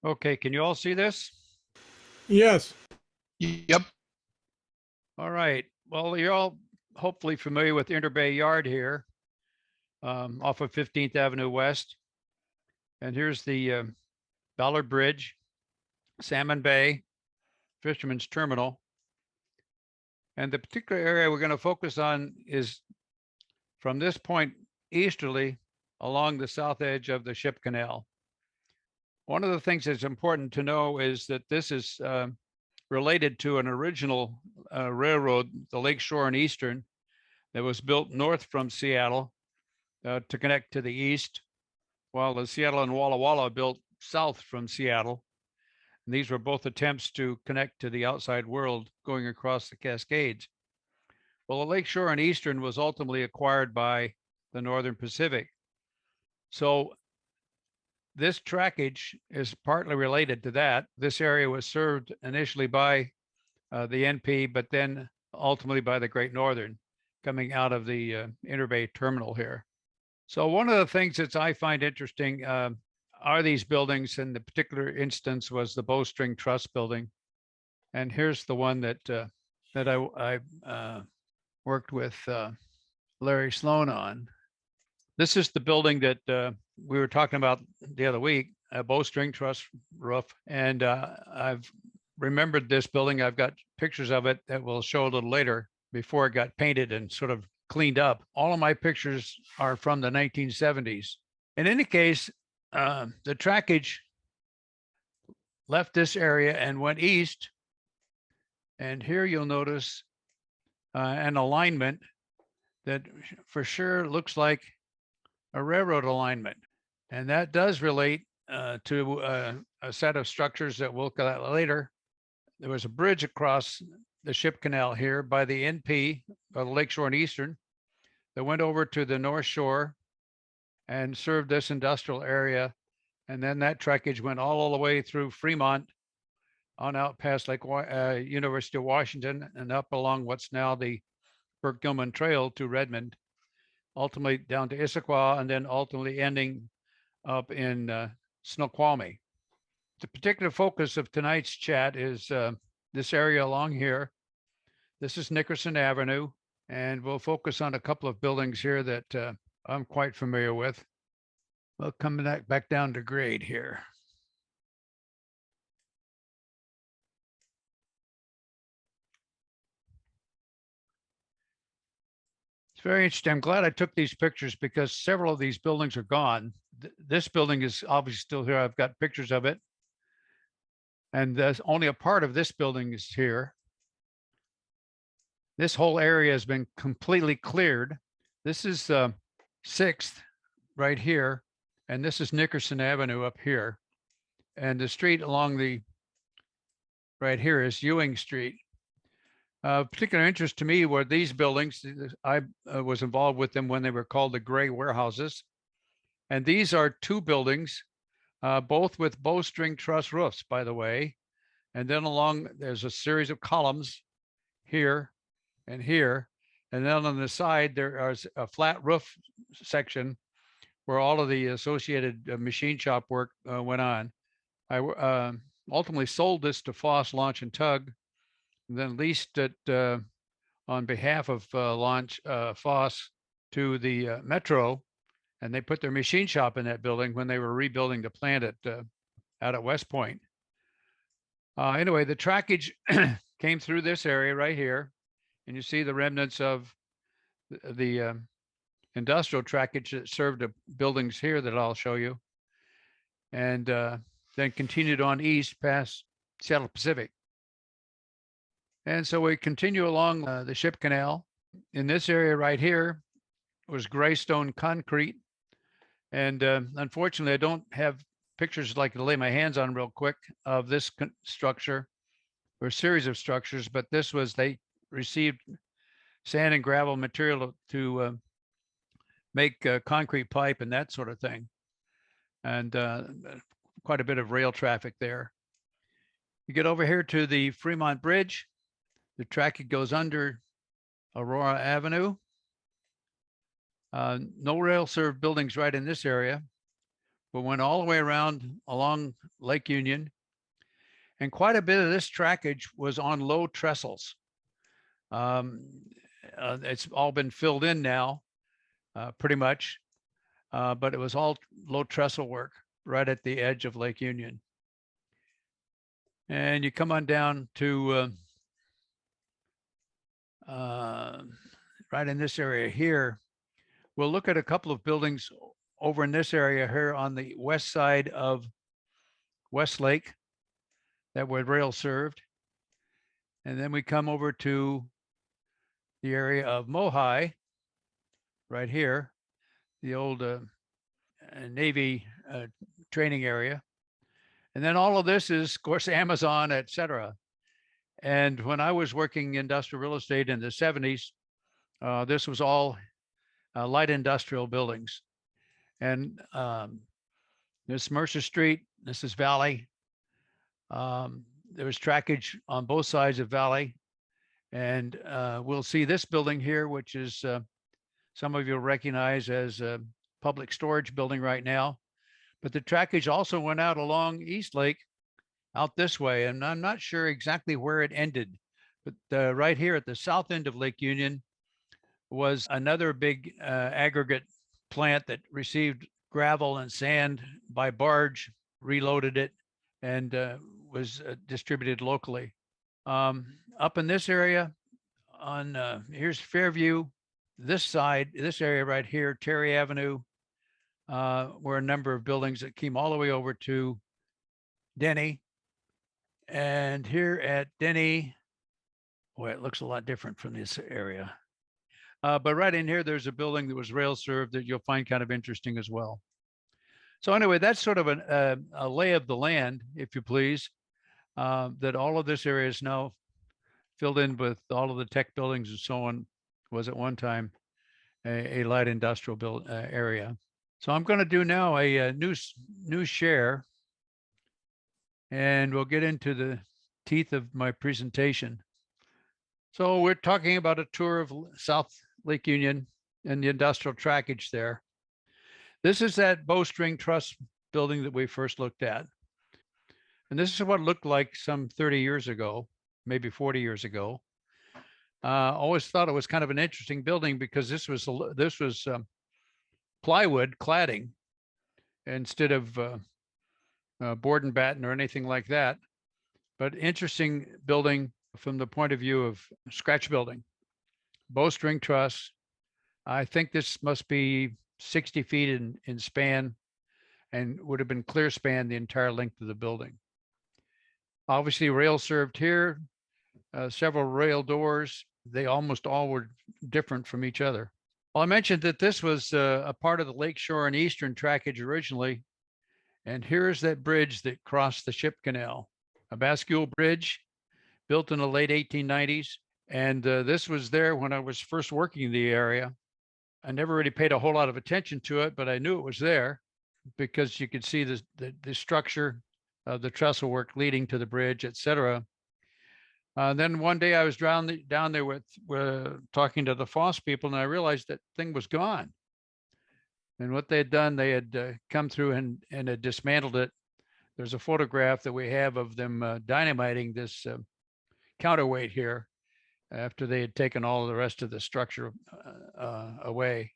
Okay, can you all see this? Yes. Yep. All right. Well, you're all hopefully familiar with Interbay Yard here off of 15th Avenue West. And here's the Ballard Bridge, Salmon Bay, Fisherman's Terminal. And the particular area we're going to focus on is from this point easterly along the south edge of the ship canal. One of the things that's important to know is that this is related to an original railroad, the Lakeshore and Eastern, that was built north from Seattle to connect to the east, while the Seattle and Walla Walla built south from Seattle. And these were both attempts to connect to the outside world going across the Cascades. Well, the Lakeshore and Eastern was ultimately acquired by the Northern Pacific. So this trackage is partly related to that. This area was served initially by the NP, but then ultimately by the Great Northern coming out of the Interbay terminal here. So one of the things that I find interesting are these buildings, and the particular instance was the Bowstring Truss building. And here's the one that I worked with Larry Sloan on. This is the building that we were talking about the other week, a Bowstring Truss roof. And I've remembered this building. I've got pictures of it that we'll show a little later before it got painted and sort of cleaned up. All of my pictures are from the 1970s. In any case, the trackage left this area and went east. And here you'll notice an alignment that for sure looks like a railroad alignment. And that does relate to a set of structures that we'll look at later. There was a bridge across the ship canal here by the NP, by the Lakeshore and Eastern, that went over to the North Shore and served this industrial area. And then that trackage went all the way through Fremont on out past University of Washington and up along what's now the Burke-Gilman Trail to Redmond, ultimately down to Issaquah, and then ultimately ending up in Snoqualmie. The particular focus of tonight's chat is this area along here. This is Nickerson Avenue, and we'll focus on a couple of buildings here that I'm quite familiar with. We'll come back down to grade here. It's very interesting. I'm glad I took these pictures because several of these buildings are gone. This building is obviously still here. I've got pictures of it. And there's only a part of this building is here. This whole area has been completely cleared. This is 6th right here. And this is Nickerson Avenue up here. And the street along the right here is Ewing Street. Particular interest to me were these buildings. I was involved with them when they were called the Gray Warehouses. And these are two buildings, both with bowstring truss roofs, by the way. And then there's a series of columns here and here. And then on the side, there is a flat roof section where all of the associated machine shop work went on. I ultimately sold this to Foss Launch and Tug, and then leased it on behalf of Foss to the Metro, and they put their machine shop in that building when they were rebuilding the plant out at West Point. Anyway, the trackage came through this area right here, and you see the remnants of the industrial trackage that served the buildings here that I'll show you, and then continued on east past Seattle Pacific. And so we continue along the ship canal. In this area right here was gray stone concrete. And unfortunately, I don't have pictures like to lay my hands on real quick of this structure or a series of structures, but this was, they received sand and gravel material to make concrete pipe and that sort of thing. And quite a bit of rail traffic there. You get over here to the Fremont Bridge. The track goes under Aurora Avenue. No rail served buildings right in this area. but went all the way around along Lake Union. And quite a bit of this trackage was on low trestles. It's all been filled in now, pretty much, but it was all low trestle work right at the edge of Lake Union. And you come on down to right in this area here. We'll look at a couple of buildings over in this area here on the west side of Westlake that were rail served. And then we come over to the area of Mohi right here, the old Navy training area. And then all of this is, of course, Amazon, et cetera. And when I was working industrial real estate in the 70s, this was all light industrial buildings. And this Mercer Street, this is Valley. There was trackage on both sides of Valley. And we'll see this building here, which is some of you will recognize as a public storage building right now. But the trackage also went out along East Lake out this way. And I'm not sure exactly where it ended, but right here at the south end of Lake Union was another big aggregate plant that received gravel and sand by barge, reloaded it, and was distributed locally. Up in this area on, here's Fairview, this side, this area right here, Terry Avenue, were a number of buildings that came all the way over to Denny. And here at Denny, boy, it looks a lot different from this area. But right in here, there's a building that was rail served that you'll find kind of interesting as well. So anyway, that's sort of a lay of the land, if you please, that all of this area is now filled in with all of the tech buildings and so on, was at one time a light industrial area. So I'm going to do now a new share, and we'll get into the teeth of my presentation. So we're talking about a tour of South Lake Union and the industrial trackage there. This is that Bowstring Truss building that we first looked at. And this is what it looked like some 30 years ago, maybe 40 years ago. Always thought it was kind of an interesting building because this was plywood cladding instead of board and batten or anything like that. But interesting building from the point of view of scratch building. Bowstring truss. I think this must be 60 feet in span and would have been clear span the entire length of the building. Obviously rail served here, several rail doors. They almost all were different from each other. Well, I mentioned that this was a part of the Lakeshore and Eastern trackage originally. And here's that bridge that crossed the ship canal, a bascule bridge built in the late 1890s. And this was there when I was first working in the area. I never really paid a whole lot of attention to it, but I knew it was there because you could see the structure of the trestle work leading to the bridge, et cetera. Then one day I was down there with talking to the Foss people, and I realized that thing was gone. And what they had done, they had come through and had dismantled it. There's a photograph that we have of them dynamiting this counterweight here after they had taken all of the rest of the structure away.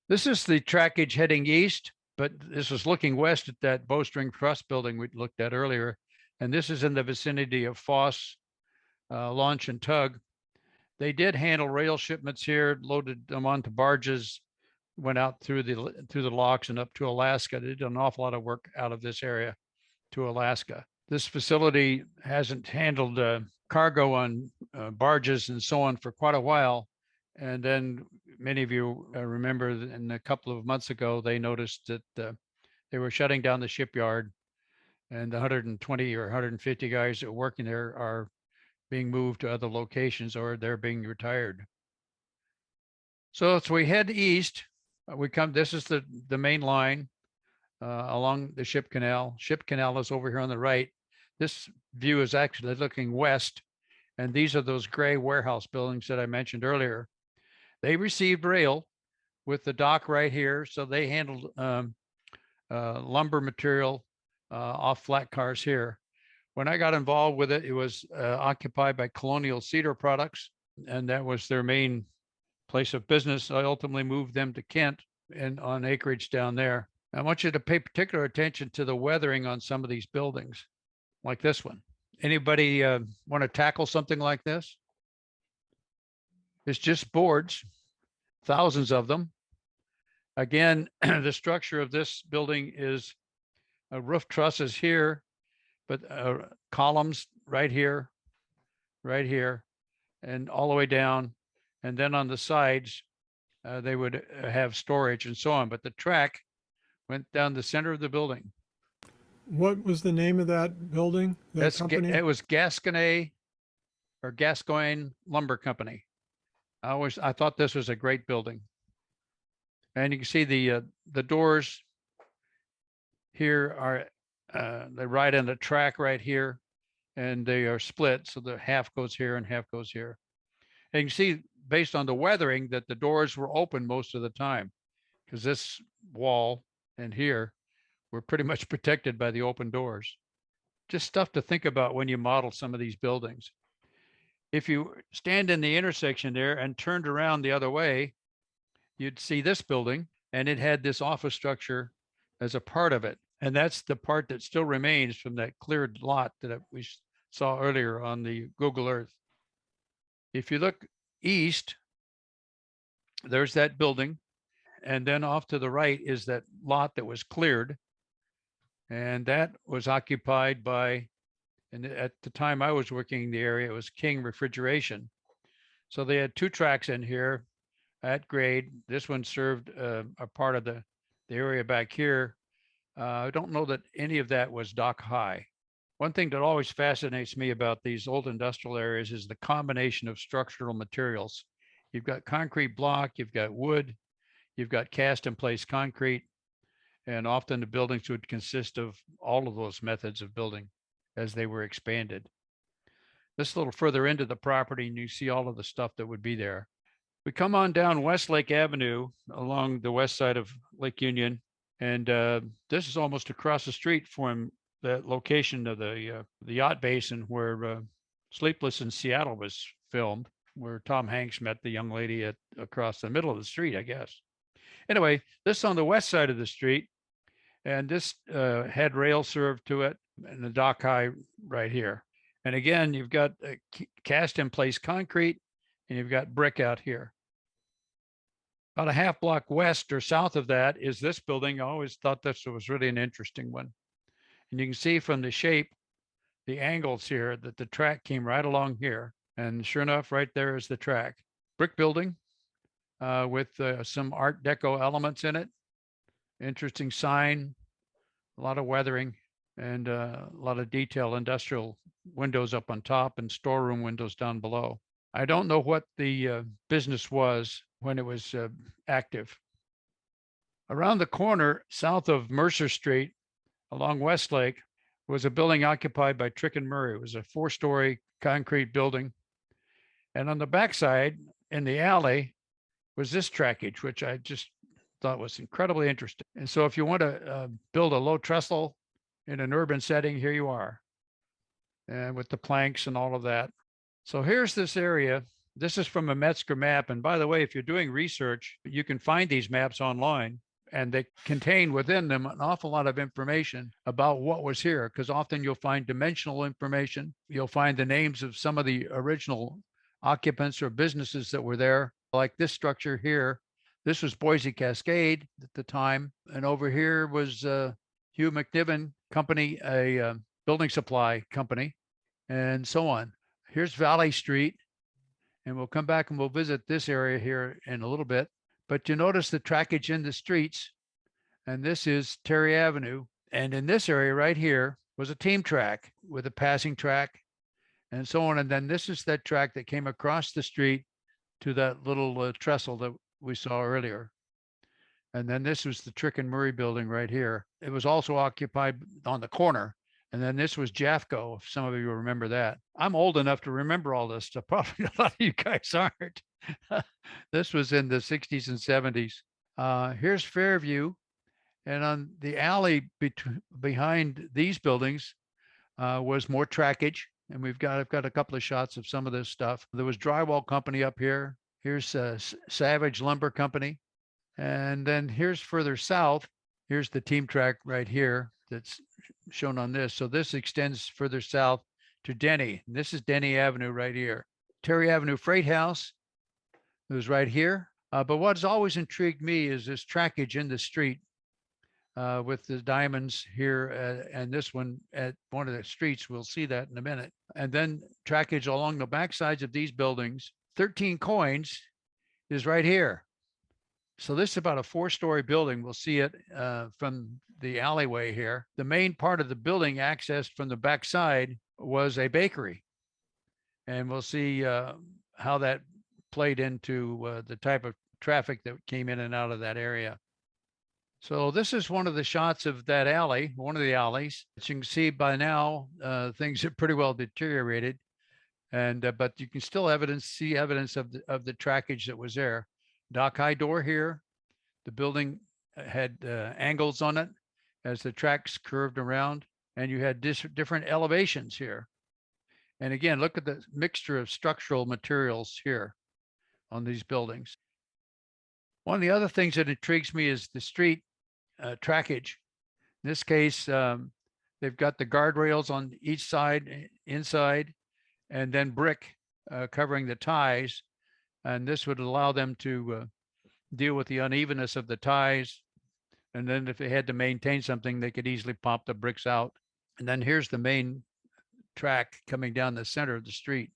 This is the trackage heading east, but this is looking west at that Bowstring Truss building we looked at earlier. And this is in the vicinity of Foss Launch and Tug. They did handle rail shipments here, loaded them onto barges, went out through the locks and up to Alaska. They did an awful lot of work out of this area to Alaska. This facility hasn't handled cargo on barges and so on for quite a while. And then many of you remember in a couple of months ago, they noticed that they were shutting down the shipyard, and the 120 or 150 guys that are working there are being moved to other locations or they're being retired. So as we head east, this is the main line along the ship canal. Ship canal is over here on the right. This view is actually looking west, and these are those gray warehouse buildings that I mentioned earlier. They received rail with the dock right here, so they handled lumber material off flat cars here. When I got involved with it, it was occupied by Colonial Cedar Products, and that was their main place of business. I ultimately moved them to Kent and on acreage down there. I want you to pay particular attention to the weathering on some of these buildings, like this one. Anybody want to tackle something like this? It's just boards, thousands of them. Again, the structure of this building is a roof trusses here, but columns right here, and all the way down. And then on the sides, they would have storage and so on. But the track went down the center of the building. What was the name of that building, that company? It was Gasconay or Gascoigne Lumber Company. I thought this was a great building. And you can see the doors here are they ride on the track right here, and they are split, so the half goes here and half goes here. And you can see based on the weathering that the doors were open most of the time, because this wall and here were pretty much protected by the open doors. Just stuff to think about when you model some of these buildings. If you stand in the intersection there and turned around the other way, you'd see this building, and it had this office structure as a part of it. And that's the part that still remains from that cleared lot that we saw earlier on the Google Earth. If you look east, there's that building. And then off to the right is that lot that was cleared. And that was occupied by, and at the time I was working in the area, it was King Refrigeration. So they had two tracks in here at grade. This one served a part of the area back here. I don't know that any of that was dock high. One thing that always fascinates me about these old industrial areas is the combination of structural materials. You've got concrete block, you've got wood, you've got cast in place concrete, and often the buildings would consist of all of those methods of building as they were expanded. This a little further into the property, and you see all of the stuff that would be there. We come on down Westlake Avenue along the west side of Lake Union, and this is almost across the street from the location of the yacht basin where Sleepless in Seattle was filmed, where Tom Hanks met the young lady across the middle of the street, I guess. Anyway, this on the west side of the street, and this had rail served to it, and the dock high right here. And again, you've got cast in place concrete, and you've got brick out here. About a half block west or south of that is this building. I always thought this was really an interesting one. And you can see from the shape, the angles here, that the track came right along here. And sure enough, right there is the track. Brick building with some Art Deco elements in it. Interesting sign, a lot of weathering, and a lot of detail, industrial windows up on top and storeroom windows down below. I don't know what the business was when it was active. Around the corner, south of Mercer Street, along Westlake, was a building occupied by Trick and Murray. It was a 4-story concrete building. And on the backside, in the alley, was this trackage, which I just thought was incredibly interesting. And so if you want to build a low trestle in an urban setting, here you are. And with the planks and all of that. So here's this area. This is from a Metzger map. And by the way, if you're doing research, you can find these maps online, and they contain within them an awful lot of information about what was here, because often you'll find dimensional information. You'll find the names of some of the original occupants or businesses that were there, like this structure here. This was Boise Cascade at the time. And over here was Hugh McNiven Company, a building supply company, and so on. Here's Valley Street. And we'll come back and we'll visit this area here in a little bit. But you notice the trackage in the streets. And this is Terry Avenue. And in this area right here was a team track with a passing track and so on. And then this is that track that came across the street to that little trestle that we saw earlier. And then this was the Trick and Murray building right here. It was also occupied on the corner. And then this was Jeffco, if some of you remember that. I'm old enough to remember all this stuff. Probably a lot of you guys aren't. This was in the 60s and 70s. Here's Fairview. And on the alley behind these buildings was more trackage. And I've got a couple of shots of some of this stuff. There was Drywall Company up here. Here's Savage Lumber Company. And then here's further south. Here's the team track right here that's shown on this. So this extends further south to Denny. And this is Denny Avenue right here. Terry Avenue Freight House is right here. But what's always intrigued me is this trackage in the street with the diamonds here and this one at one of the streets. We'll see that in a minute. And then trackage along the back sides of these buildings. 13 coins is right here. So this is about a 4-story building. We'll see it from the alleyway here. The main part of the building accessed from the back side was a bakery. And we'll see how that played into the type of traffic that came in and out of that area. So this is one of the shots of that alley, one of the alleys. As you can see by now, things are pretty well deteriorated. And but you can still see evidence of the trackage that was there. Dock high door here. The building had angles on it as the tracks curved around, and you had different elevations here. And again, look at the mixture of structural materials here on these buildings. One of the other things that intrigues me is the street trackage. In this case, they've got the guardrails on each side, inside, and then brick covering the ties. And this would allow them to deal with the unevenness of the ties. And then if they had to maintain something, they could easily pop the bricks out. And then here's the main track coming down the center of the street.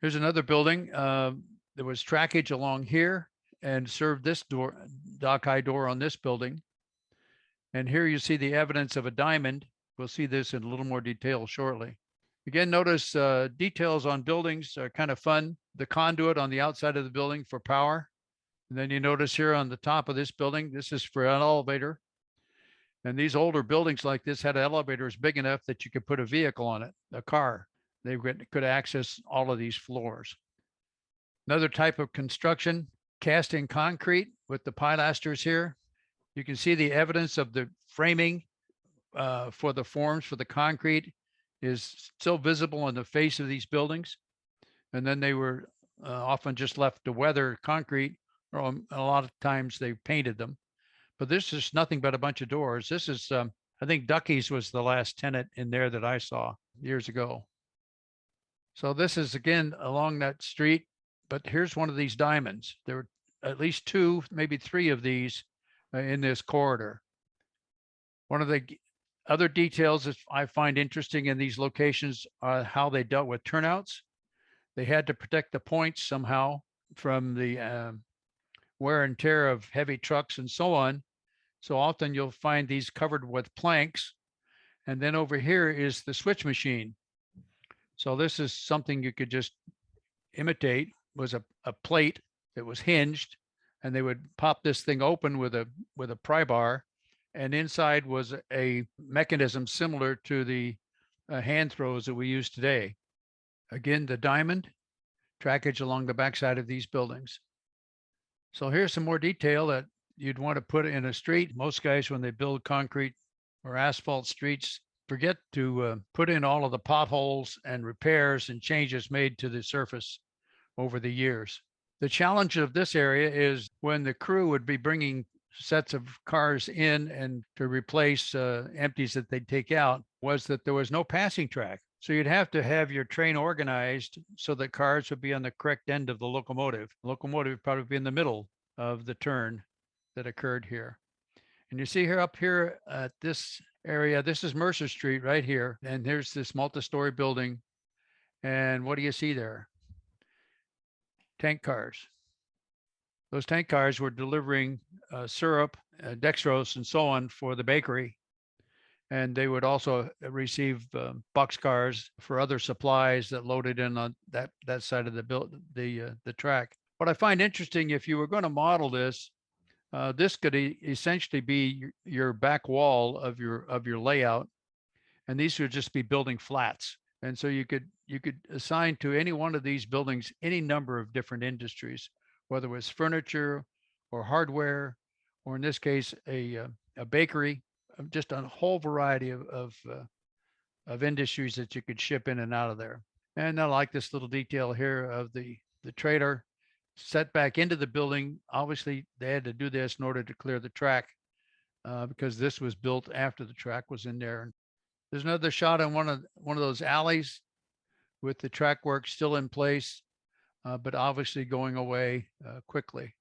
Here's another building. There was trackage along here and served this dock high door on this building. And here you see the evidence of a diamond. We'll see this in a little more detail shortly. Again, notice details on buildings are kind of fun. The conduit on the outside of the building for power. And then you notice here on the top of this building, this is for an elevator. And these older buildings like this had elevators big enough that you could put a vehicle on it, a car. They could access all of these floors. Another type of construction, casting concrete with the pilasters here. You can see the evidence of the framing for the forms for the concrete is still visible on the face of these buildings. And then they were often just left to weather concrete, or a lot of times they painted them. But this is nothing but a bunch of doors. This is, I think Ducky's was the last tenant in there that I saw years ago. So this is again along that street, but here's one of these diamonds. There were at least 2, maybe 3 of these in this corridor. One of the other details that I find interesting in these locations are how they dealt with turnouts. They had to protect the points somehow from the wear and tear of heavy trucks and so on. So often you'll find these covered with planks. And then over here is the switch machine. So this is something you could just imitate, was a plate that was hinged, and they would pop this thing open with a pry bar, and inside was a mechanism similar to the hand throws that we use today. Again, the diamond trackage along the backside of these buildings. So here's some more detail that you'd want to put in a street. Most guys, when they build concrete or asphalt streets, forget to put in all of the potholes and repairs and changes made to the surface over the years. The challenge of this area is when the crew would be bringing sets of cars in and to replace empties that they'd take out, was that there was no passing track. So you'd have to have your train organized so that cars would be on the correct end of the locomotive. The locomotive would probably be in the middle of the turn that occurred here. And you see here up here at this area, this is Mercer Street right here. And there's this multi-story building. And what do you see there? Tank cars. Those tank cars were delivering syrup, dextrose, and so on for the bakery. And they would also receive boxcars for other supplies that loaded in on that side of the track. What I find interesting, if you were going to model this, this could essentially be your back wall of your layout, and these would just be building flats. And so you could assign to any one of these buildings any number of different industries, whether it was furniture or hardware, or in this case, a a bakery, just a whole variety of industries that you could ship in and out of there. And I like this little detail here of the trailer set back into the building. Obviously, they had to do this in order to clear the track because this was built after the track was in there. And there's another shot on one of those alleys with the track work still in place, but obviously going away quickly.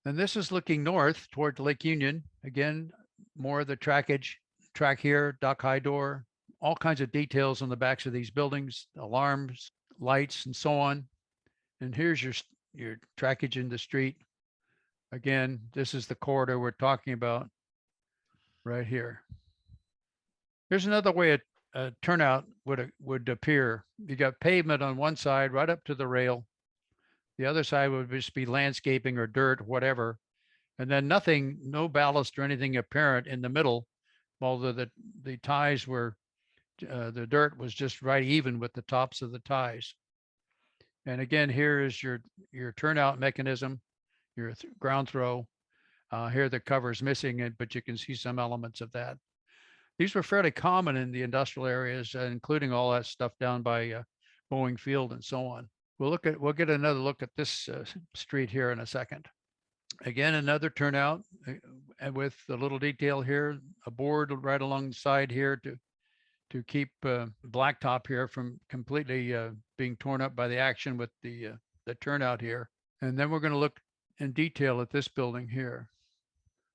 And this is looking north toward Lake Union. Again, more of the trackage, track here, dock high door, all kinds of details on the backs of these buildings, alarms, lights, and so on. And here's your trackage in the street. Again, this is the corridor we're talking about right here. Here's another way a turnout would appear. You got pavement on one side right up to the rail. The other side would just be landscaping or dirt, whatever. And then nothing, no ballast or anything apparent in the middle, although the ties were, the dirt was just right even with the tops of the ties. And again, here is your turnout mechanism, your ground throw. Here the cover is missing, but you can see some elements of that. These were fairly common in the industrial areas, including all that stuff down by Boeing Field and so on. We'll get another look at this street here in a second. Again, another turnout and with a little detail here, a board right along the side here to keep blacktop here from completely being torn up by the action with the turnout here. And then we're going to look in detail at this building here.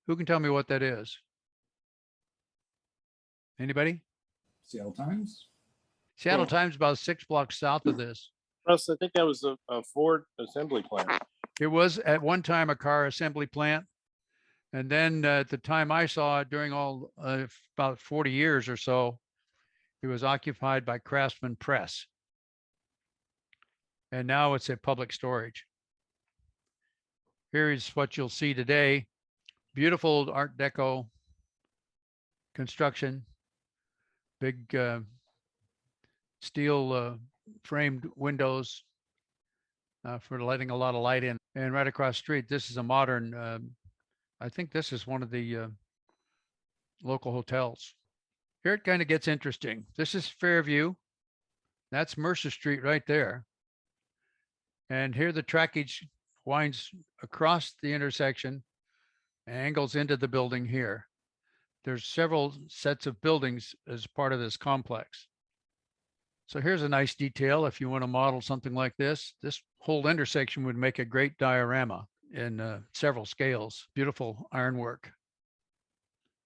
Who can tell me what that is? Anybody? Seattle Times. Seattle Well- Times about 6 blocks south of this. Russ, I think that was a Ford assembly plant. It was at one time a car assembly plant. And then at the time I saw it during all about 40 years or so, it was occupied by Craftsman Press. And now it's a public storage. Here is what you'll see today. Beautiful Art Deco construction, big steel framed windows for letting a lot of light in. And right across the street, this is a modern, I think this is one of the local hotels. Here it kind of gets interesting. This is Fairview. That's Mercer Street right there. And here the trackage winds across the intersection, angles into the building here. There's several sets of buildings as part of this complex. So here's a nice detail. If you want to model something like this whole intersection would make a great diorama in several scales. Beautiful ironwork.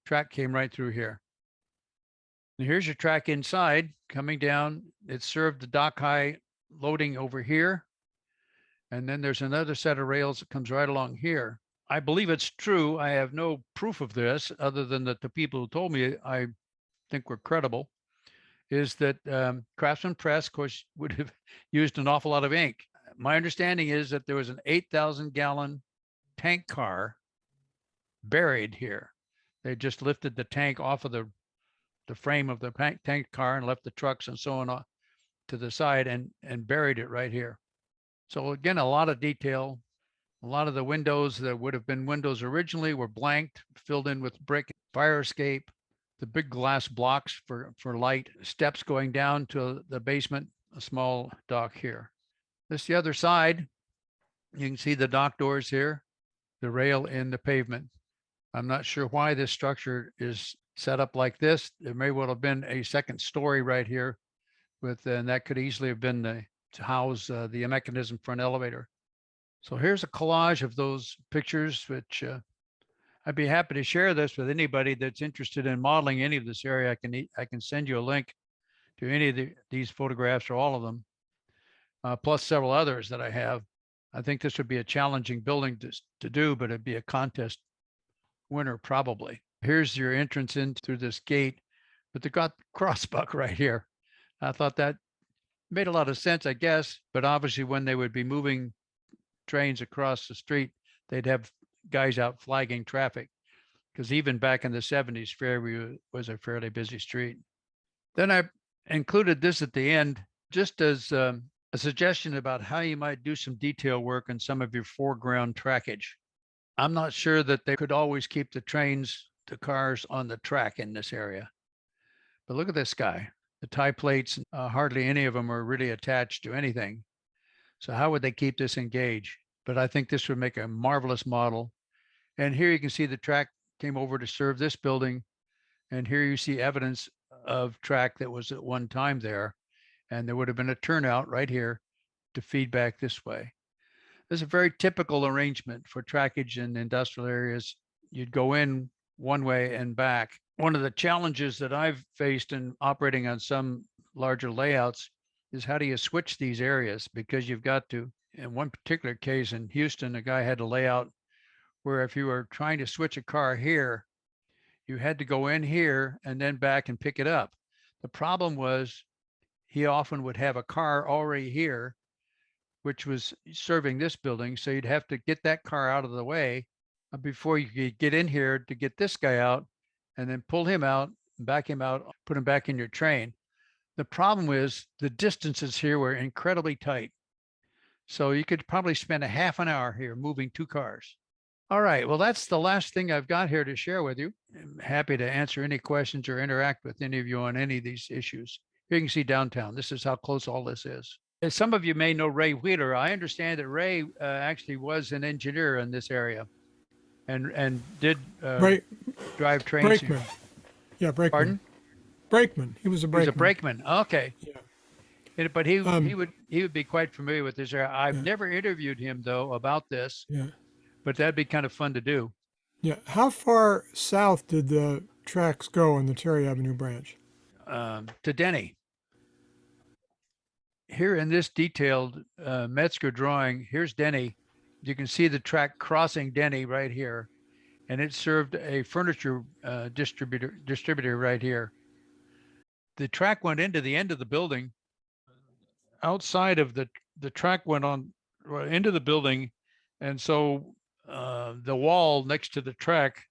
Track came right through here. And here's your track inside coming down. It served the dock high loading over here. And then there's another set of rails that comes right along here. I believe it's true. I have no proof of this other than that the people who told me I think were credible, is that Craftsman Press, of course, would have used an awful lot of ink. My understanding is that there was an 8,000 gallon tank car buried here. They just lifted the tank off of the frame of the tank car and left the trucks and so on to the side and buried it right here. So again, a lot of detail. A lot of the windows that would have been windows originally were blanked, filled in with brick, fire escape, the big glass blocks for light, steps going down to the basement, a small dock here. This the other side. You can see the dock doors here, the rail in the pavement. I'm not sure why this structure is set up like this. There may well have been a second story right here and that could easily have been to house the mechanism for an elevator. So here's a collage of those pictures, which I'd be happy to share this with anybody that's interested in modeling any of this area. I can send you a link to any of these photographs or all of them, plus several others that I have. I think this would be a challenging building to do, but it'd be a contest winner probably. Here's your entrance in through this gate, but they got crossbuck right here. I thought that made a lot of sense, I guess, but obviously when they would be moving trains across the street, they'd have guys out flagging traffic, because even back in the 70s, Fairview was a fairly busy street. Then I included this at the end, just as a suggestion about how you might do some detail work on some of your foreground trackage. I'm not sure that they could always keep the cars on the track in this area. But look at this guy. The tie plates, hardly any of them are really attached to anything. So how would they keep this engaged? But I think this would make a marvelous model. And here you can see the track came over to serve this building. And here you see evidence of track that was at one time there. And there would have been a turnout right here to feed back this way. This is a very typical arrangement for trackage in industrial areas. You'd go in one way and back. One of the challenges that I've faced in operating on some larger layouts is how do you switch these areas? Because you've got to, in one particular case in Houston, a guy had a layout where if you were trying to switch a car here, you had to go in here and then back and pick it up. The problem was he often would have a car already here, which was serving this building. So you'd have to get that car out of the way before you could get in here to get this guy out and then pull him out, back him out, put him back in your train. The problem is the distances here were incredibly tight. So you could probably spend a half an hour here moving two cars. All right, well, that's the last thing I've got here to share with you. I'm happy to answer any questions or interact with any of you on any of these issues. Here you can see downtown. This is how close all this is. As some of you may know Ray Wheeler. I understand that Ray actually was an engineer in this area and did drive trains. Brakeman. Yeah, brakeman. Pardon? Brakeman. He was a He was brakeman. a brakeman. Okay. Yeah. But he would be quite familiar with this area. I've never interviewed him though about this. Yeah. But that'd be kind of fun to do. Yeah. How far south did the tracks go on the Terry Avenue branch? To Denny. Here in this detailed Metzger drawing, here's Denny. You can see the track crossing Denny right here. And it served a furniture distributor right here. The track went into the end of the building. Outside of the track went on into the building. And so the wall next to the track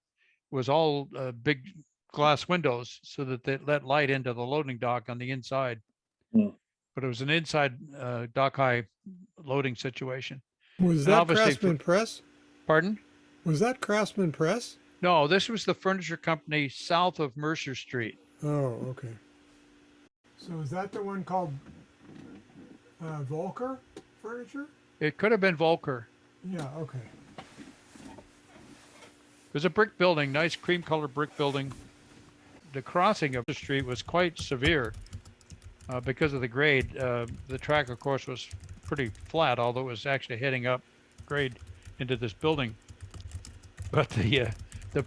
was all big glass windows so that they let light into the loading dock on the inside. But it was an inside dock high loading situation. Was that Craftsman Press? Pardon? Was that Craftsman Press? No, this was the furniture company south of Mercer Street. Oh, okay. So is that the one called Volker Furniture? It could have been Volker. Yeah, okay. It was a brick building, nice cream colored brick building. The crossing of the street was quite severe because of the grade. The track, of course, was pretty flat, although it was actually heading up grade into this building. But the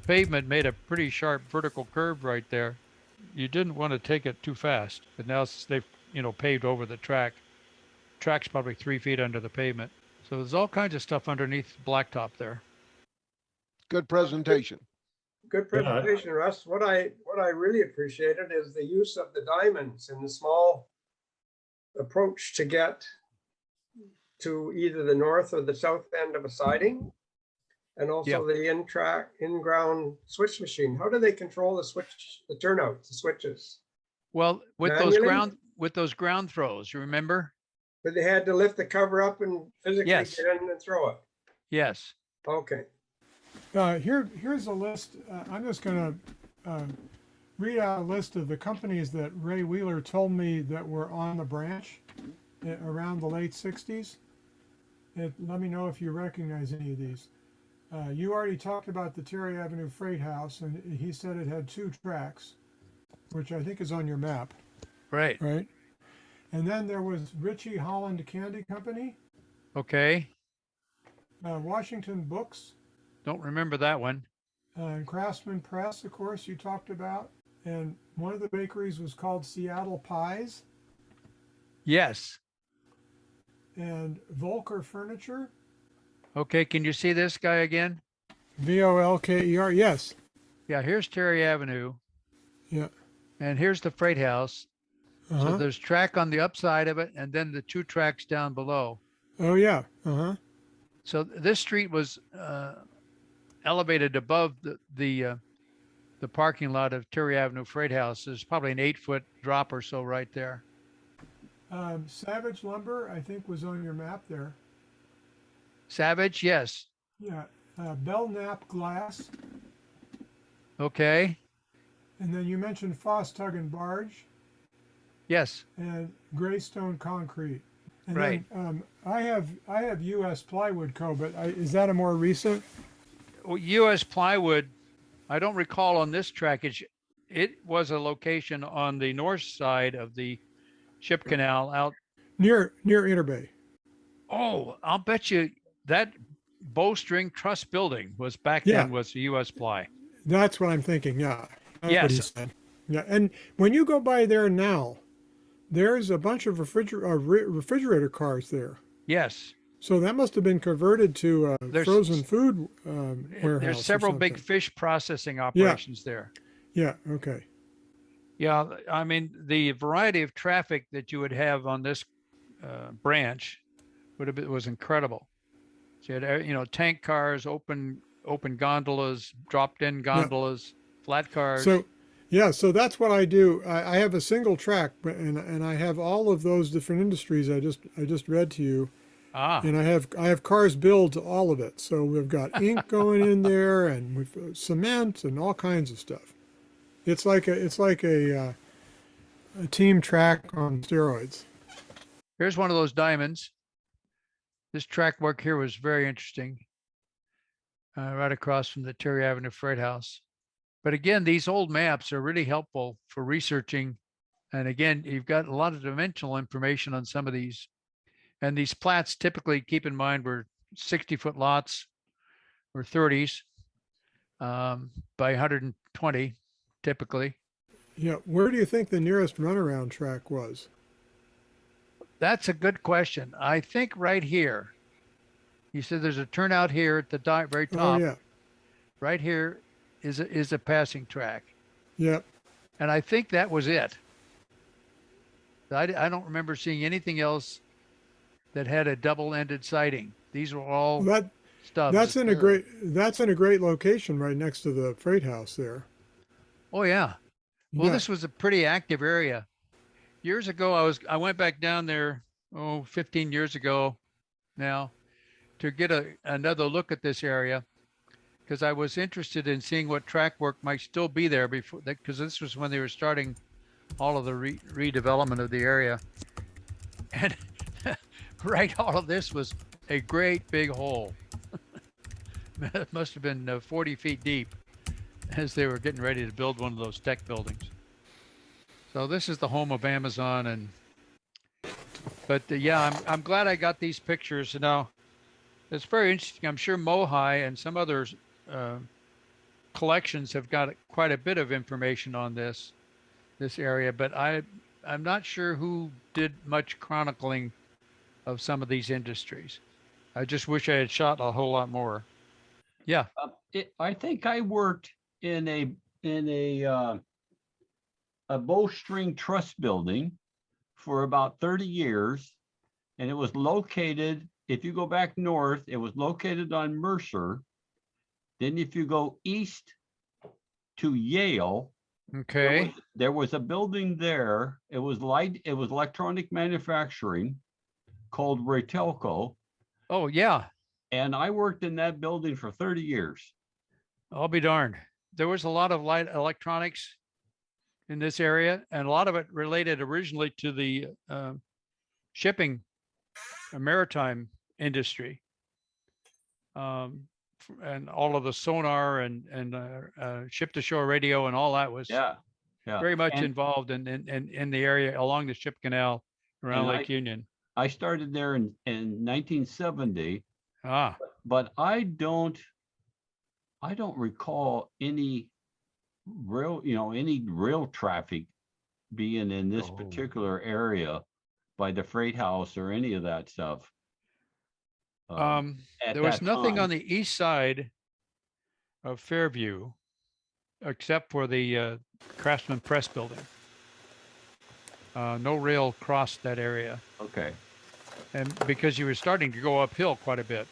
pavement made a pretty sharp vertical curve right there. You didn't want to take it too fast. But now they've paved over the track. Track's probably 3 feet under the pavement. So there's all kinds of stuff underneath blacktop there. Good presentation. Good presentation, Russ. What I really appreciated is the use of the diamonds in the small approach to get to either the north or the south end of a siding, and also the in-ground switch machine. How do they control the switch, the turnouts, the switches? Well, with those ground throws, you remember? But they had to lift the cover up and physically get in and throw it. Yes. Okay. Here's a list. I'm just going to read out a list of the companies that Ray Wheeler told me that were on the branch around the late 60s. Let me know if you recognize any of these. You already talked about the Terry Avenue Freight House, and he said it had 2 tracks, which I think is on your map. Right. Right. And then there was Ritchie Holland Candy Company. Okay. Washington Books. Don't remember that one. And Craftsman Press, of course, you talked about. And one of the bakeries was called Seattle Pies. Yes. And Volker Furniture. Okay, can you see this guy again? Volker, yes. Yeah, here's Terry Avenue. Yeah. And here's the freight house. So there's track on the upside of it, and then the 2 tracks down below. Oh, yeah. So this street was elevated above the parking lot of Terry Avenue Freight House. There's probably an 8-foot drop or so right there. Savage Lumber, I think, was on your map there. Savage, yes. Yeah. Belknap Glass, Okay, and then you mentioned Foss Tug and Barge yes, and Greystone Concrete. And right. then I have U.S. Plywood Co. But is that a more recent? Well, U.S. Plywood, I don't recall on this trackage. It was a location on the north side of the ship canal out. Near Interbay. Oh, I'll bet you that Bowstring Truss building was back Yeah, then was the U.S. Ply. that's what I'm thinking. Yeah, that's what he Yes, said. Yeah, and when you go by there now, there's a bunch of refrigerator cars there. yes. So that must have been converted to a There's frozen food there's warehouse or several big something. fish processing Yeah, operations there. yeah, okay. Yeah, I mean the variety of traffic that you would have on this branch was incredible. So you had tank cars, open gondolas, dropped in Yeah. gondolas, flat cars. So, yeah, so that's what I do. I have a single track, and I have all of those different industries I just read to you, Ah, and I have cars billed to all of it. So we've got ink going in there, and we've cement and all kinds of stuff. It's like a team track on steroids. here's one of those diamonds. This track work here was very interesting, right across from the Terry Avenue Freight House. But again, these old maps are really helpful for researching. And again, you've got a lot of dimensional information on some of these. And these plats typically, keep in mind, were 60-foot lots or 30s by 120 typically. Yeah, where do you think the nearest runaround track was? That's a good question. I think right here. You said there's a turnout here at the very Oh top. yeah, Right here is a passing track. yeah. And I think that was it. I don't remember seeing anything else that had a double-ended siding. These were all That stubs. that's in a great location right next to the freight house there. Oh yeah. Well, Yeah. this was a pretty active area. Years ago, I went back down there, 15 years ago now, to get another look at this area because I was interested in seeing what track work might still be there before that, because this was when they were starting all of the redevelopment of the area. And right, all of this was a great big hole. It must have been 40 feet deep as they were getting ready to build one of those tech buildings. So this is the home of Amazon, but yeah, I'm glad I got these pictures. Now, it's very interesting. I'm sure Mohi and some other collections have got quite a bit of information on this area, but I'm not sure who did much chronicling of some of these industries. I just wish I had shot a whole lot more. Yeah. I think I worked in a bowstring truss building for about 30 years, and it was located, if you go back north, it was located on Mercer. Then if you go east to Yale, Okay. there was a building there. It was electronic manufacturing called Ratelco, Oh yeah. and I worked in that building for 30 years. I'll be darned. There was a lot of light electronics in this area, and a lot of it related originally to the shipping, maritime industry, and all of the sonar and ship-to-shore radio and all that was Yeah. very much And- involved in the area along the ship canal around And Lake Union. I started there in 1970, Ah, but I don't recall any rail traffic being in this Oh. particular area by the freight house or any of that stuff. At there was that nothing time. on the east side of Fairview except for the Craftsman Press building. No rail crossed that area, Okay. and because you were starting to go uphill quite a bit.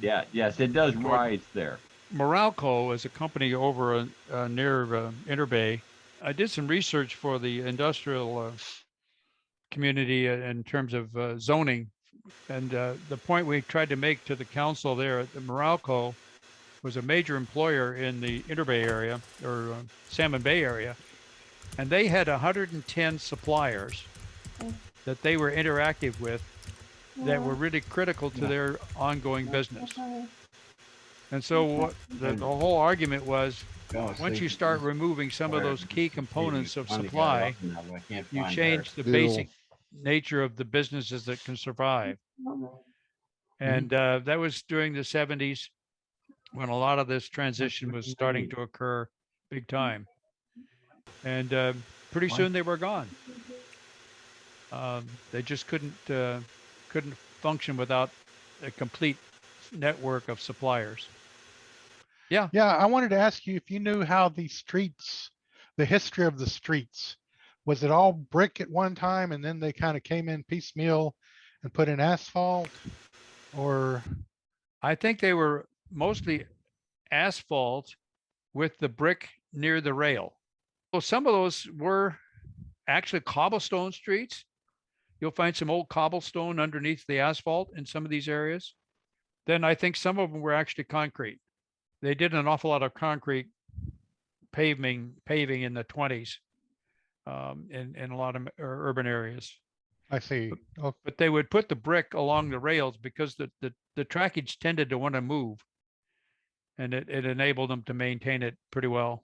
Yeah. Yes, it does Toward- rise there. Moralco is a company over near Interbay. I did some research for the industrial community in terms of zoning, and the point we tried to make to the council there at the Moralco was a major employer in the Interbay area or Salmon Bay area. And they had 110 suppliers that they were interactive with that were really critical to their ongoing business. And so what the whole argument was, once you start removing some of those key components of supply, you change the basic nature of the businesses that can survive. And that was during the 70s when a lot of this transition was starting to occur big time. And pretty soon they were gone. They just couldn't function without a complete network of suppliers. Yeah. Yeah, I wanted to ask you if you knew how the streets, the history of the streets, was it all brick at one time and then they kind of came in piecemeal and put in asphalt? Or I think they were mostly asphalt with the brick near the rail. So some of those were actually cobblestone streets. You'll find some old cobblestone underneath the asphalt in some of these areas. Then I think some of them were actually concrete. They did an awful lot of concrete paving in the 20s in a lot of urban areas. I see. Oh, But they would put the brick along the rails because the trackage tended to want to move. And it enabled them to maintain it pretty well.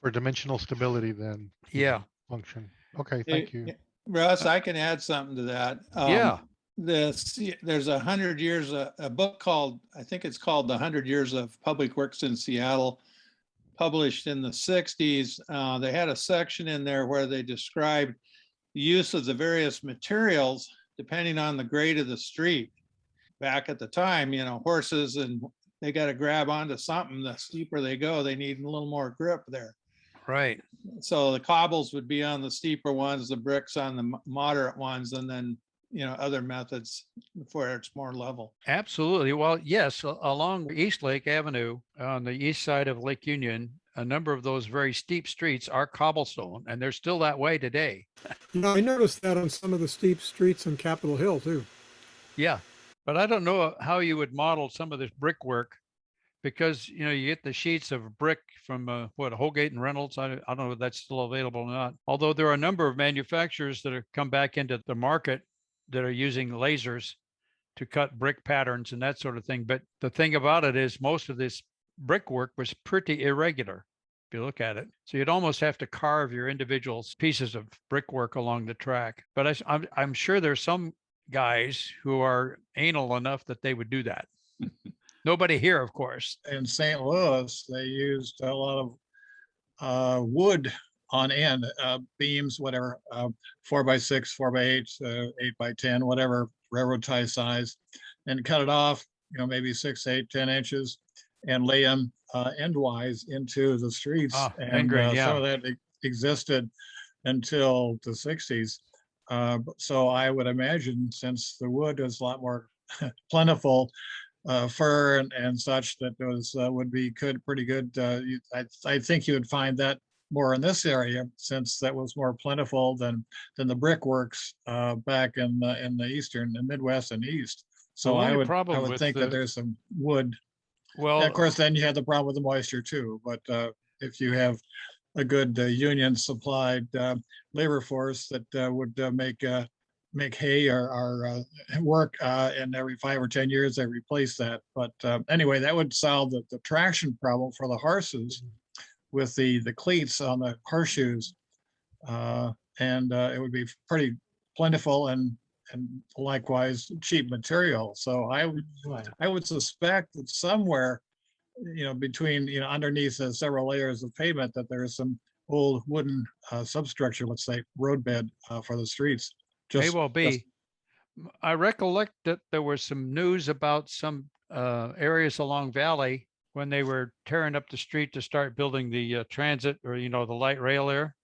for dimensional stability then. Yeah. Function. Okay, Hey, thank you. Russ, I can add something to that. Yeah. There's 100 years, a book called, I think it's called The 100 Years of Public Works in Seattle, published in the 60s. They had a section in there where they described the use of the various materials depending on the grade of the street. Back at the time, horses, and they got to grab onto something. The steeper they go, they need a little more grip there. Right. So the cobbles would be on the steeper ones, the bricks on the moderate ones, and then, other methods where it's more level. Absolutely. Well, yes, along East Lake Avenue on the east side of Lake Union, a number of those very steep streets are cobblestone, and they're still that way today. I noticed that on some of the steep streets on Capitol Hill too. Yeah. But I don't know how you would model some of this brickwork because, you get the sheets of brick from Holgate and Reynolds. I don't know if that's still available or not. Although there are a number of manufacturers that have come back into the market that are using lasers to cut brick patterns and that sort of thing. But the thing about it is most of this brickwork was pretty irregular if you look at it. So you'd almost have to carve your individual pieces of brickwork along the track. But I'm sure there's some guys who are anal enough that they would do that. Nobody here, of course. In St. Louis, they used a lot of wood on end, beams, whatever, 4x6, 4x8, 8x10, whatever, railroad tie size, and cut it off, maybe 6, 8, 10 inches and lay them endwise into the streets. And some of that existed until the 60s. So I would imagine, since the wood is a lot more plentiful, fir and such, that those would be pretty good. I think you would find that more in this area, since that was more plentiful than the brickworks back in the eastern and Midwest and East. So I would think that there's some wood. Well, and of course, then you have the problem with the moisture too. But if you have a good union supplied labor force that would make hay or work, and every 5 or 10 years they replace that. But anyway, that would solve the traction problem for the horses with the cleats on the horseshoes, and it would be pretty plentiful and likewise cheap material. So I would suspect that somewhere, between, underneath the several layers of pavement, that there's some old wooden substructure, let's say roadbed for the streets. May well be. I recollect that there was some news about some areas along Valley when they were tearing up the street to start building the transit or, the light rail there,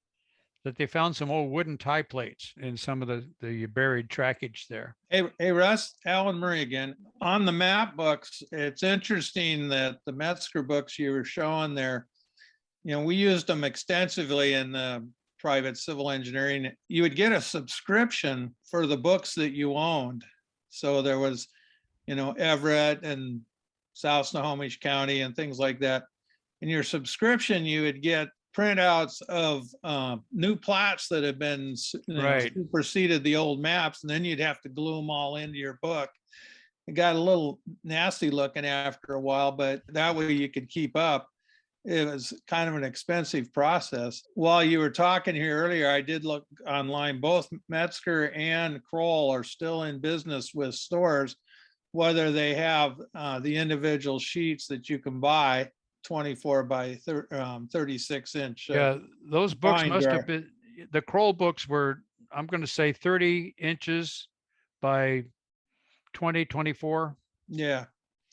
that they found some old wooden tie plates in some of the buried trackage there. Hey, Russ, Alan Murray again. On the map books, it's interesting that the Metzger books you were showing there, we used them extensively in private civil engineering. You would get a subscription for the books that you owned. So there was, Everett and South Snohomish County and things like that. In your subscription, you would get printouts of new plots that have been Right. superseded the old maps, and then you'd have to glue them all into your book. It got a little nasty looking after a while, but that way you could keep up. It was kind of an expensive process. While you were talking here earlier, I did look online. Both Metzger and Kroll are still in business with stores, whether they have the individual sheets that you can buy 24 by 36 inch. Yeah, those books must binder. have been, the Kroll books were, I'm going to say 30 inches by 20, 24. Yeah.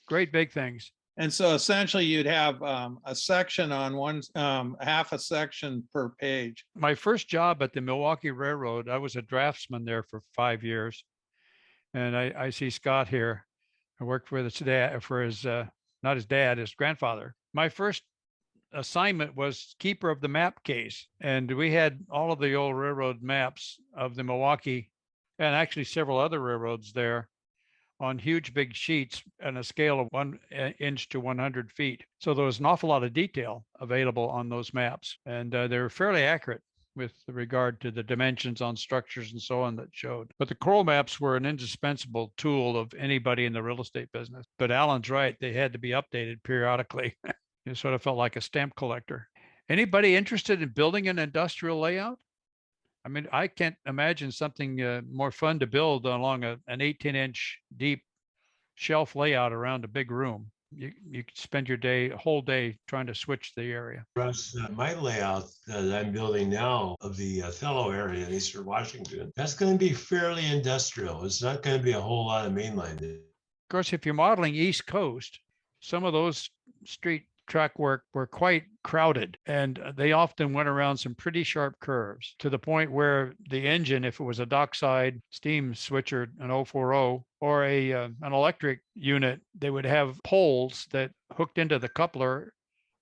Great big things. And so essentially you'd have a section on one, half a section per page. My first job at the Milwaukee Railroad, I was a draftsman there for 5 years. And I see Scott here. I worked with his dad, for his, not his dad, his grandfather. My first assignment was keeper of the map case. And we had all of the old railroad maps of the Milwaukee and actually several other railroads there on huge big sheets on a scale of 1 inch to 100 feet. So there was an awful lot of detail available on those maps. And they were fairly accurate with regard to the dimensions on structures and so on that showed. But the Kroll maps were an indispensable tool of anybody in the real estate business. But Alan's right, they had to be updated periodically. It sort of felt like a stamp collector. Anybody interested in building an industrial layout? I mean, I can't imagine something more fun to build along an 18-inch deep shelf layout around a big room. You could spend your whole day trying to switch the area. Russ, my layout that I'm building now of the Othello area in Eastern Washington, that's going to be fairly industrial. It's not going to be a whole lot of mainline. Of course, if you're modeling East Coast, some of those street track work were quite crowded, and they often went around some pretty sharp curves to the point where the engine, if it was a dockside steam switcher, an 040, or an electric unit, they would have poles that hooked into the coupler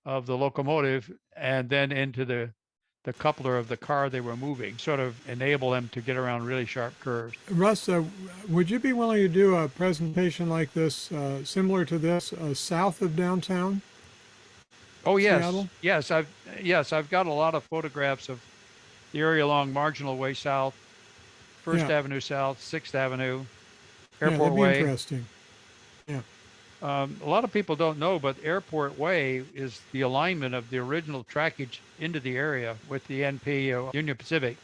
of the locomotive and then into the coupler of the car they were moving, sort of enable them to get around really sharp curves. Russ, would you be willing to do a presentation like this, similar to this, south of downtown? Oh, yes. Seattle? I've got a lot of photographs of the area along Marginal Way South, First Yeah. Avenue South, 6th Avenue, Yeah, Airport that'd be Way. interesting. Yeah. A lot of people don't know, but Airport Way is the alignment of the original trackage into the area with the NP, Union Pacific,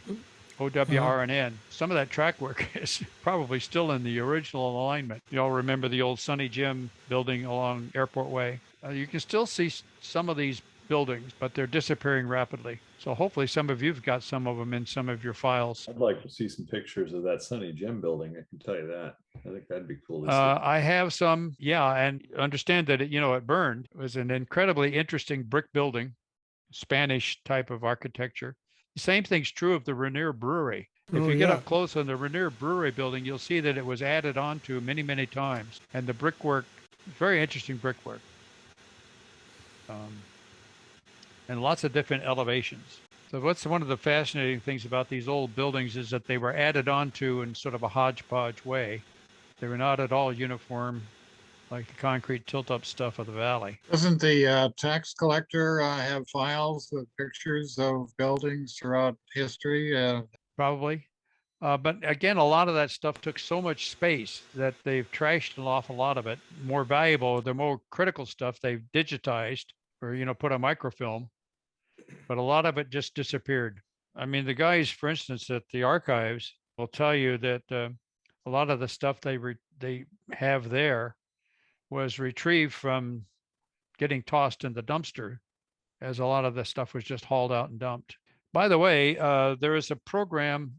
OWRNN. Some of that track work is probably still in the original alignment. You all remember the old Sunny Jim building along Airport Way. You can still see some of these buildings, but they're disappearing rapidly. So hopefully some of you've got some of them in some of your files. I'd like to see some pictures of that Sunny Jim building. I can tell you that. I think that'd be cool to see. I have some, yeah, and understand that it burned. It was an incredibly interesting brick building, Spanish type of architecture. The same thing's true of the Rainier Brewery. If you get up close on the Rainier Brewery building, you'll see that it was added on to many, many times. And the brickwork, very interesting brickwork. And lots of different elevations. So what's one of the fascinating things about these old buildings is that they were added onto in sort of a hodgepodge way. They were not at all uniform like the concrete tilt-up stuff of the valley. Doesn't the tax collector have files with pictures of buildings throughout history? Probably. But again, a lot of that stuff took so much space that they've trashed an awful lot of it. More valuable, the more critical stuff they've digitized or, put on microfilm. But a lot of it just disappeared. I mean, the guys, for instance, at the archives will tell you that a lot of the stuff they have there was retrieved from getting tossed in the dumpster, as a lot of the stuff was just hauled out and dumped. By the way, there is a program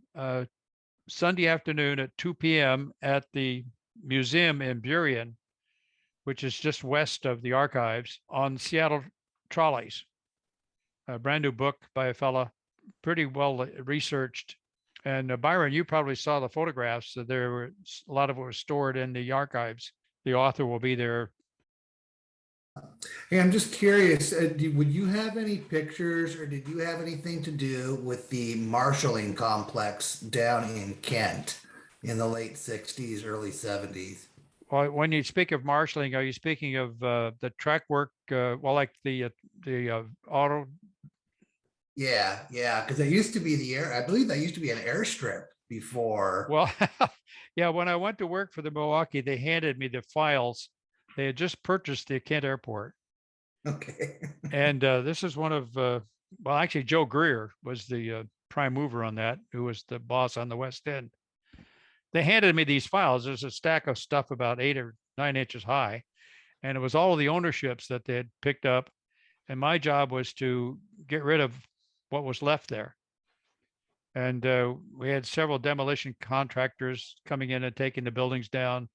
Sunday afternoon at 2 p.m. at the museum in Burien, which is just west of the archives, on Seattle trolleys. A brand new book by a fella, pretty well researched. And Byron, you probably saw the photographs. So there were a lot of it was stored in the archives. The author will be there. Hey, I'm just curious, would you have any pictures or did you have anything to do with the marshalling complex down in Kent in the late 60s, early 70s? Well, when you speak of marshaling, are you speaking of the track work? Well, like the auto. Yeah, yeah, because it used to be the air. I believe that used to be an airstrip before. Well, yeah. When I went to work for the Milwaukee, they handed me the files. They had just purchased the Kent Airport, Okay. and this is one of well, actually, Joe Greer was the prime mover on that, who was the boss on the West End. They handed me these files. There's a stack of stuff about 8 or 9 inches high, and it was all of the ownerships that they had picked up. And my job was to get rid of what was left there. And we had several demolition contractors coming in and taking the buildings down.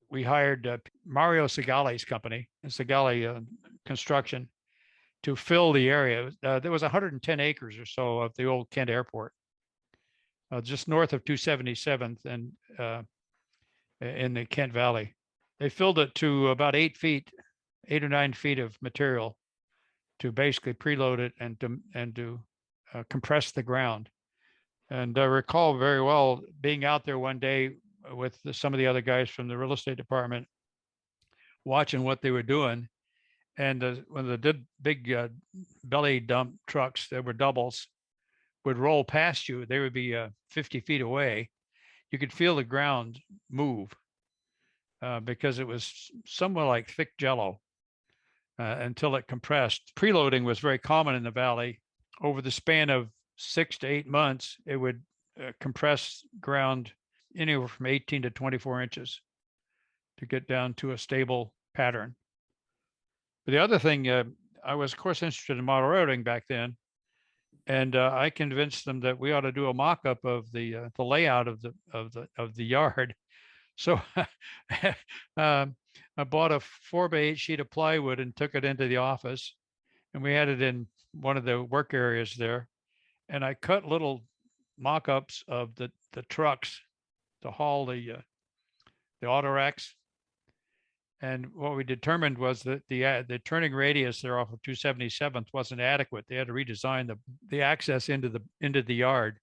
We hired Mario Segali's company, Segali Construction, to fill the area. There was 110 acres or so of the old Kent Airport, just north of 277th and in the Kent Valley. They filled it to about 8 or 9 feet of material to basically preload it and to compress the ground. And I recall very well being out there one day with some of the other guys from the real estate department, watching what they were doing. And when the big belly dump trucks that were doubles would roll past you, they would be 50 feet away. You could feel the ground move because it was somewhat like thick jello until it compressed. Preloading was very common in the valley. Over the span of 6 to 8 months, it would compress ground anywhere from 18 to 24 inches to get down to a stable pattern. But the other thing, I was of course interested in model railroading back then, and I convinced them that we ought to do a mock-up of the layout of the yard. So I bought a 4x8 sheet of plywood and took it into the office, and we had it in one of the work areas there. And I cut little mock-ups of the trucks to haul the auto racks. And what we determined was that the turning radius there off of 277th wasn't adequate. They had to redesign the access into the yard.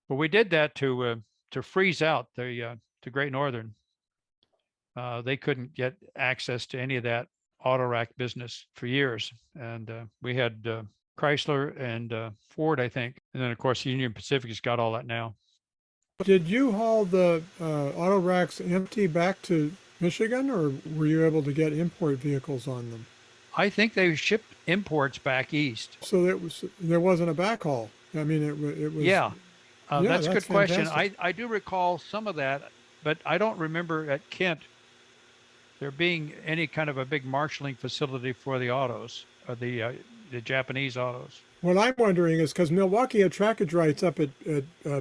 But we did that to freeze out the Great Northern. They couldn't get access to any of that auto rack business for years. And we had Chrysler and Ford, I think. And then, of course, Union Pacific has got all that now. Did you haul the auto racks empty back to Michigan, or were you able to get import vehicles on them? I think they shipped imports back east. So there wasn't a backhaul. I mean, it was. Yeah, that's a good question. Fantastic. I do recall some of that, but I don't remember at Kent there being any kind of a big marshaling facility for the autos, or the Japanese autos. What I'm wondering is because Milwaukee had trackage rights up at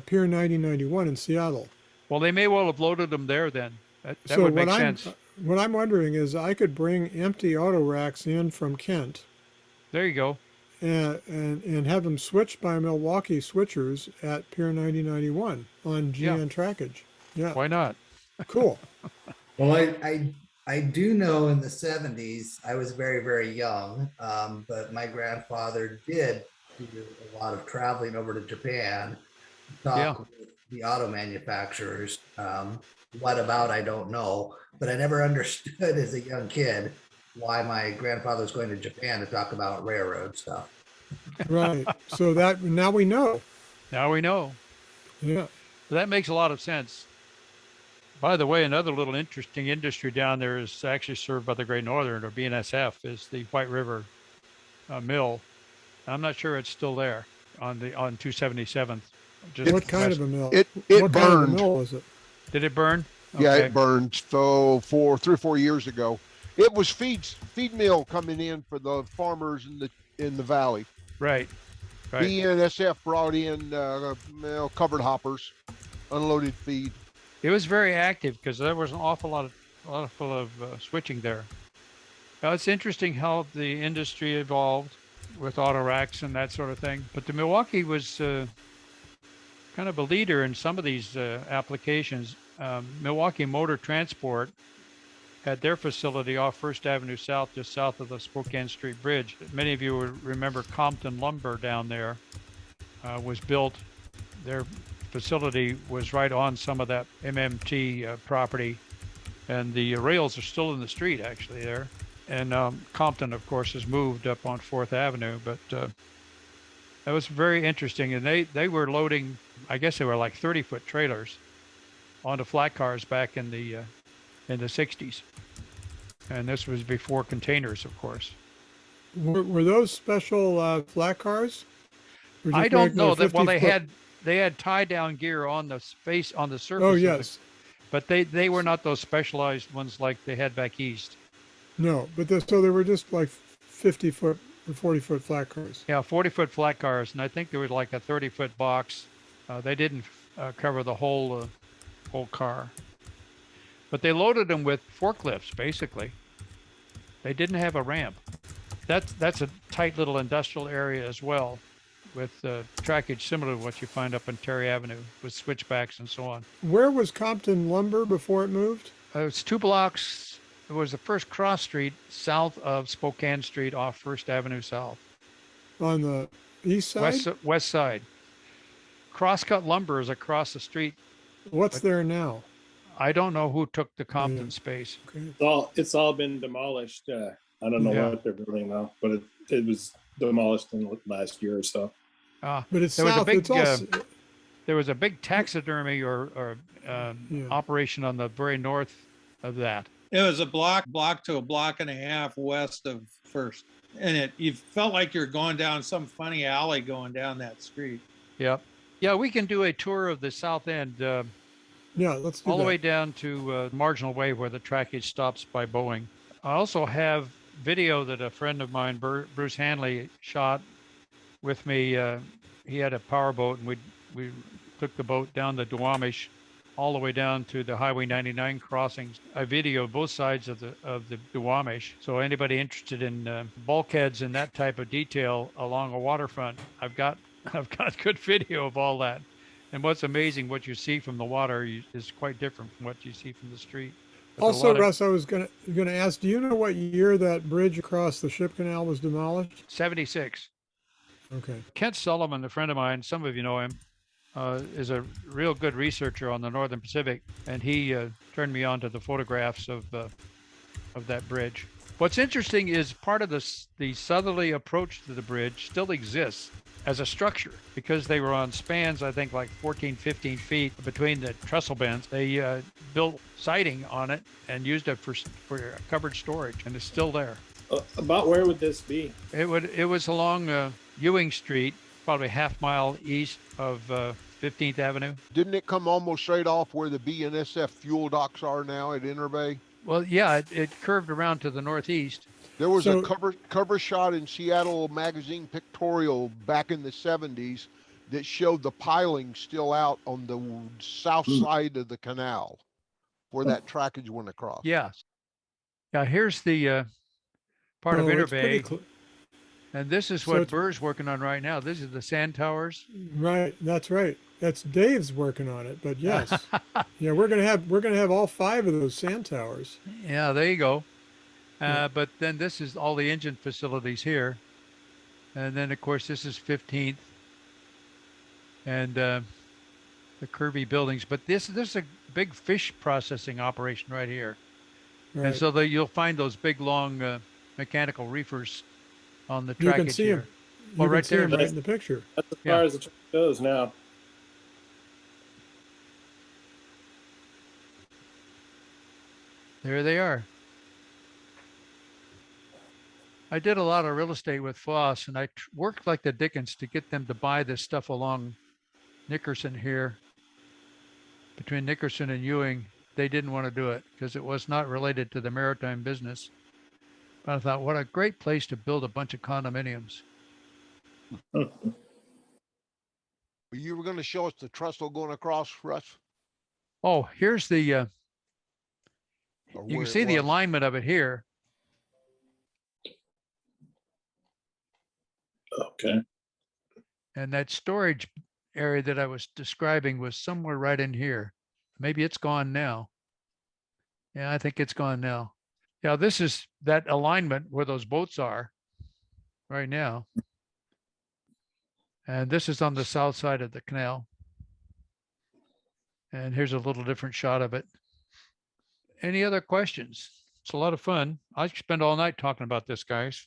Pier 9091 in Seattle. Well, they may well have loaded them there then. That So would make sense. What I'm wondering is I could bring empty auto racks in from Kent There you go. and have them switched by Milwaukee switchers at Pier 9091 on GN trackage. Yeah. Why not? Cool. Well, I do know in the 70s, I was very, very young, but my grandfather did do a lot of traveling over to Japan to talk with the auto manufacturers. What about, I don't know, but I never understood as a young kid why my grandfather was going to Japan to talk about railroad stuff. Right. So that now we know. Now we know. Yeah. That makes a lot of sense. By the way, another little interesting industry down there is actually served by the Great Northern, or BNSF, is the White River Mill. I'm not sure it's still there on 277th. What kind of a mill? It what kind of a burned. mill was it? Did it burn? Yeah, Okay. it burned. So 3 or 4 years ago, it was feed mill coming in for the farmers in the valley. Right. Right. BNSF brought in covered hoppers, unloaded feed. It was very active because there was an awful lot of switching there. Now, it's interesting how the industry evolved with auto racks and that sort of thing. But the Milwaukee was kind of a leader in some of these applications. Milwaukee Motor Transport had their facility off First Avenue South, just south of the Spokane Street Bridge. Many of you would remember Compton Lumber down there was built. Their facility was right on some of that MMT property, And the rails are still in the street actually there. And Compton, of course, has moved up on 4th Avenue, but that was very interesting. And they were loading, I guess they were like 30-foot trailers onto flat cars back in the 60s. And this was before containers, of course. Were those special flat cars? Or just I don't regular know that. Well, 50-foot? they had tie down gear on the space on the surface. Oh, of the- yes. but they were not those specialized ones like they had back east. No, but so they were just like 50-foot or 40-foot flat cars. Yeah, 40-foot flat cars, and I think there was like a 30-foot box. They didn't cover the whole car, but they loaded them with forklifts. Basically, they didn't have a ramp. That's a tight little industrial area as well, with trackage similar to what you find up on Terry Avenue with switchbacks and so on. Where was Compton Lumber before it moved? It's 2 blocks. It was the first cross street south of Spokane Street off 1st Avenue South. On the east side? West side. Crosscut Lumber is across the street. What's there now? I don't know who took the Compton space. Okay. It's all been demolished. I don't know Yeah. what they're building now, but it was demolished in the last year or so. But it's There was a south. big, It's all, there was a big taxidermy or operation on the very north of that. It was a block to a block and a half west of First. And you felt like you're going down some funny alley going down that street. Yep. Yeah, we can do a tour of the south end. yeah, let's do all that. the way down to Marginal Way where the trackage stops by Boeing. I also have video that a friend of mine, Bruce Hanley, shot with me. He had a power boat, and we took the boat down the Duwamish all the way down to the Highway 99 crossings. I video both sides of the Duwamish. So anybody interested in bulkheads and that type of detail along a waterfront, I've got good video of all that. And what's amazing, what you see from the water is quite different from what you see from the street. But Also, Russ, I was gonna ask, do you know what year that bridge across the ship canal was demolished? 76. Okay. Kent Sullivan, a friend of mine, some of you know him, is a real good researcher on the Northern Pacific, and he turned me on to the photographs of that bridge. What's interesting is part of the southerly approach to the bridge still exists as a structure because they were on spans, I think like 14, 15 feet between the trestle bends. They built siding on it and used it for covered storage, and it's still there. About where would this be? It was along Ewing Street, probably half mile east of 15th Avenue. Didn't it come almost straight off where the BNSF fuel docks are now at Interbay? Well, yeah, it curved around to the northeast. There was a cover shot in Seattle Magazine Pictorial back in the 70s that showed the piling still out on the south side of the canal where that trackage went across. Yes. Yeah, here's the part of Interbay. And this is what Burr's working on right now. This is the sand towers. Right, that's right. That's Dave's working on it, but yes. Yeah, we're gonna have all 5 of those sand towers. Yeah, there you go. But then this is all the engine facilities here. And then of course this is 15th and the curvy buildings. But this is a big fish processing operation right here. Right. And so you'll find those big long mechanical reefers on the trackage You can see here. them. Well, right there. Right in the picture. That's as far as the truck goes now. There they are. I did a lot of real estate with Foss, and I worked like the dickens to get them to buy this stuff along Nickerson here. Between Nickerson and Ewing, they didn't want to do it because it was not related to the maritime business. But I thought, what a great place to build a bunch of condominiums. You were going to show us the trestle going across, Russ? Oh, here's the, you Or can where see it the was? alignment of it here. Okay. And that storage area that I was describing was somewhere right in here. Maybe it's gone now. Yeah, I think it's gone now. Yeah, this is that alignment where those boats are right now. And this is on the south side of the canal. And here's a little different shot of it. Any other questions? It's a lot of fun. I could spend all night talking about this, guys.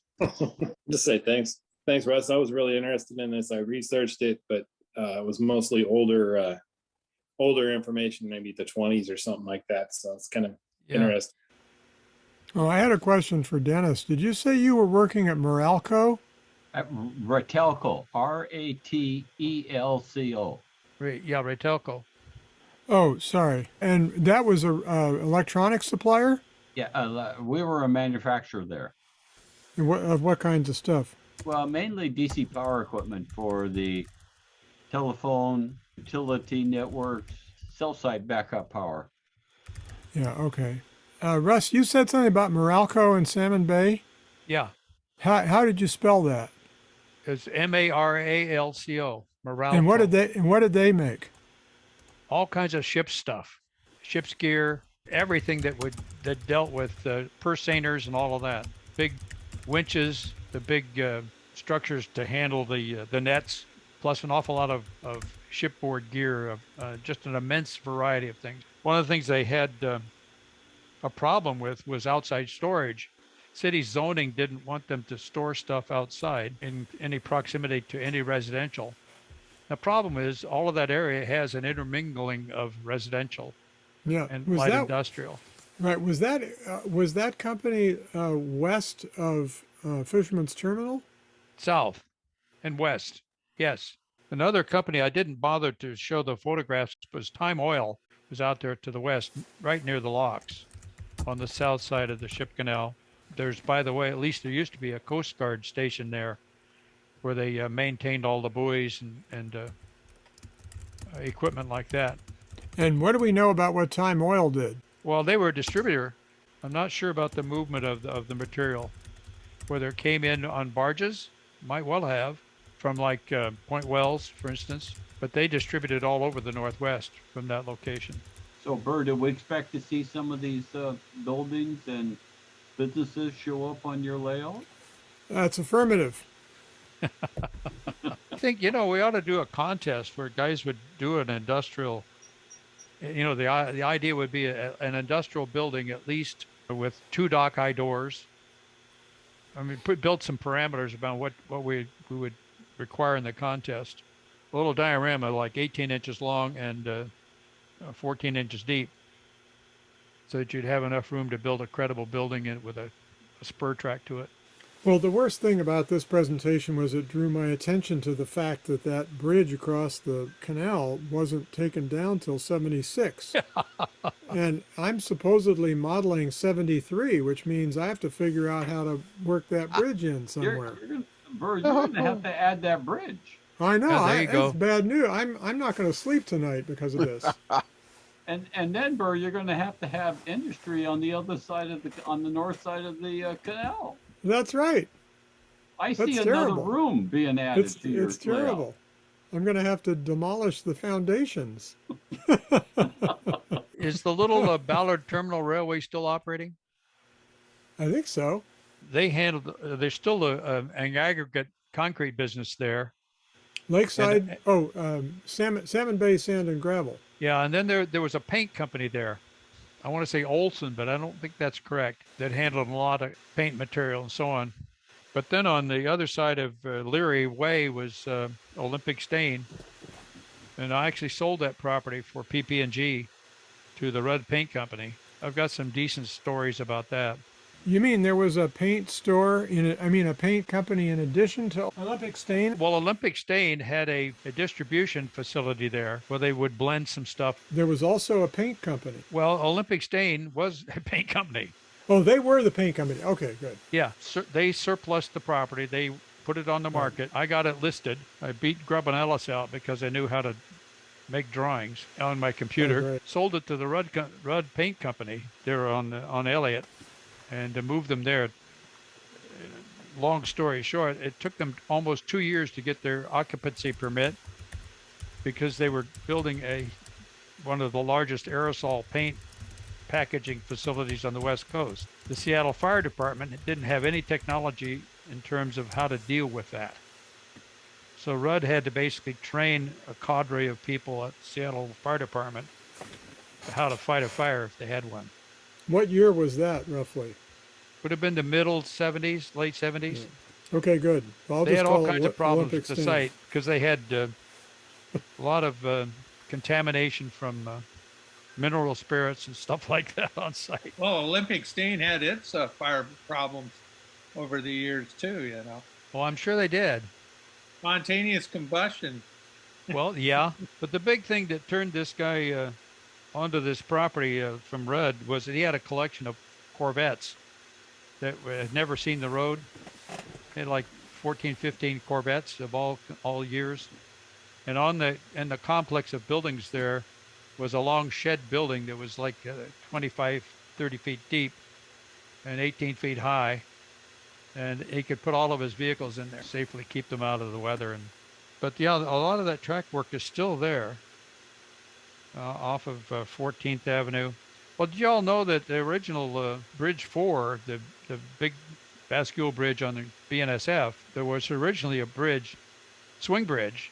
Just say thanks. Thanks, Russ. I was really interested in this. I researched it, but it was mostly older information, maybe the 20s or something like that. So it's kind of interesting. Oh, I had a question for Dennis. Did you say you were working at Meralco? At Ratelco, Ratelco. Yeah, Ratelco. Oh, sorry. And that was a electronics supplier? Yeah, we were a manufacturer there. Of what kinds of stuff? Well, mainly DC power equipment for the telephone, utility networks, cell site backup power. Yeah, okay. Russ, you said something about Meralco and Salmon Bay? Yeah. How did you spell that? It's Maralco. Meralco. And what did they make? All kinds of ship stuff, ship's gear, everything that dealt with purse seiners and all of that. Big winches, the big structures to handle the nets, plus an awful lot of shipboard gear, just an immense variety of things. One of the things they had a problem with was outside storage. City zoning didn't want them to store stuff outside in any proximity to any residential. The problem is all of that area has an intermingling of residential and light industrial. Right. Was that company west of Fisherman's Terminal? South and west, yes. Another company I didn't bother to show the photographs was Time Oil, was out there to the west, right near the locks on the south side of the ship canal. There's, by the way, at least there used to be a Coast Guard station there where they maintained all the buoys and equipment like that. And what do we know about what Time Oil did? Well, they were a distributor. I'm not sure about the movement of the material. Whether it came in on barges, might well have, from like Point Wells, for instance, but they distributed all over the Northwest from that location. So, Burr, do we expect to see some of these buildings and businesses show up on your layout? That's affirmative. I think, we ought to do a contest where guys would do an industrial, the idea would be an industrial building at least with 2 dock eye doors. I mean, build some parameters about what we would require in the contest. A little diorama like 18 inches long and 14 inches deep, so that you'd have enough room to build a credible building with a spur track to it. Well, the worst thing about this presentation was it drew my attention to the fact that that bridge across the canal wasn't taken down till 76. And I'm supposedly modeling 73, which means I have to figure out how to work that bridge in somewhere. You're going to have to add that bridge. I know. There you go. It's bad news. I'm not going to sleep tonight because of this. And then, Burr, you're going to have industry on the other side on the north side of the canal. That's right. I That's see terrible. another room being added to your It's terrible. I'm going to have to demolish the foundations. Is the little Ballard Terminal Railway still operating? I think so. There's still an aggregate concrete business there. Lakeside, Salmon Bay Sand and Gravel. Yeah, and then there was a paint company there. I want to say Olson, but I don't think that's correct. That handled a lot of paint material and so on. But then on the other side of Leary Way was Olympic Stain, and I actually sold that property for PP&G to the Rudd Paint Company. I've got some decent stories about that. You mean there was a paint store a paint company in addition to Olympic Stain? Well, Olympic Stain had a distribution facility there where they would blend some stuff. There was also a paint company. Well, Olympic Stain was a paint company. Oh, they were the paint company. Okay, good. Yeah, they surplused the property. They put it on the market. I got it listed. I beat Grubb and Ellis out because I knew how to make drawings on my computer. Oh, great. Sold it to the Rudd Paint Company. They were on Elliott, and to move them there. Long story short, it took them almost 2 years to get their occupancy permit because they were building one of the largest aerosol paint packaging facilities on the West Coast. The Seattle Fire Department didn't have any technology in terms of how to deal with that. So Rudd had to basically train a cadre of people at Seattle Fire Department how to fight a fire if they had one. What year was that roughly? Would have been the middle 70s, late 70s. Okay, good. I'll They just had all call it kinds of problems Olympic with the Stadium. site because they had a lot of contamination from mineral spirits and stuff like that on site. Well, Olympic Stain had its fire problems over the years too, Well, I'm sure they did. Spontaneous combustion. Well, yeah, but the big thing that turned this guy onto this property from Rudd was that he had a collection of Corvettes that had never seen the road. He had like 14, 15 Corvettes of all years. And in the complex of buildings there was a long shed building that was like 25, 30 feet deep and 18 feet high. And he could put all of his vehicles in there, safely keep them out of the weather. But yeah, a lot of that track work is still there off of 14th Avenue. Well, did you all know that the original Bridge 4, the big bascule bridge on the BNSF, there was originally a swing bridge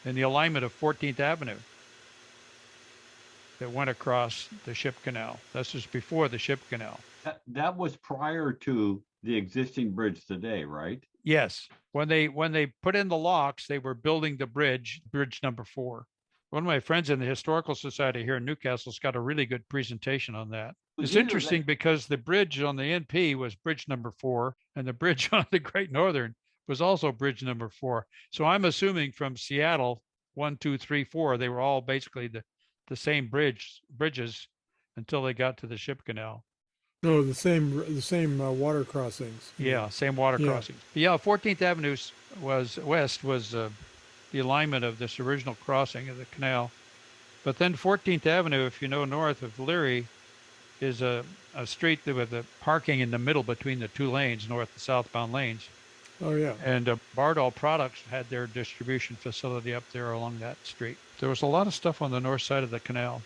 in the alignment of 14th Avenue that went across the ship canal. This was before the ship canal. That was prior to the existing bridge today, right? Yes. When they put in the locks, they were building the bridge number 4. One of my friends in the Historical Society here in Newcastle's got a really good presentation on that. It's interesting because the bridge on the NP was bridge number 4, and the bridge on the Great Northern was also bridge number 4. So I'm assuming from Seattle, 1, 2, 3, 4, they were all basically the same bridges until they got to the ship canal. No, the same water crossings. Yeah, same water crossings. But yeah, 14th Avenue was the alignment of this original crossing of the canal. But then 14th Avenue, if you know north of Leary, is a street with a parking in the middle between the two lanes, north and southbound lanes. Oh, yeah. And Bardall Products had their distribution facility up there along that street. There was a lot of stuff on the north side of the canal,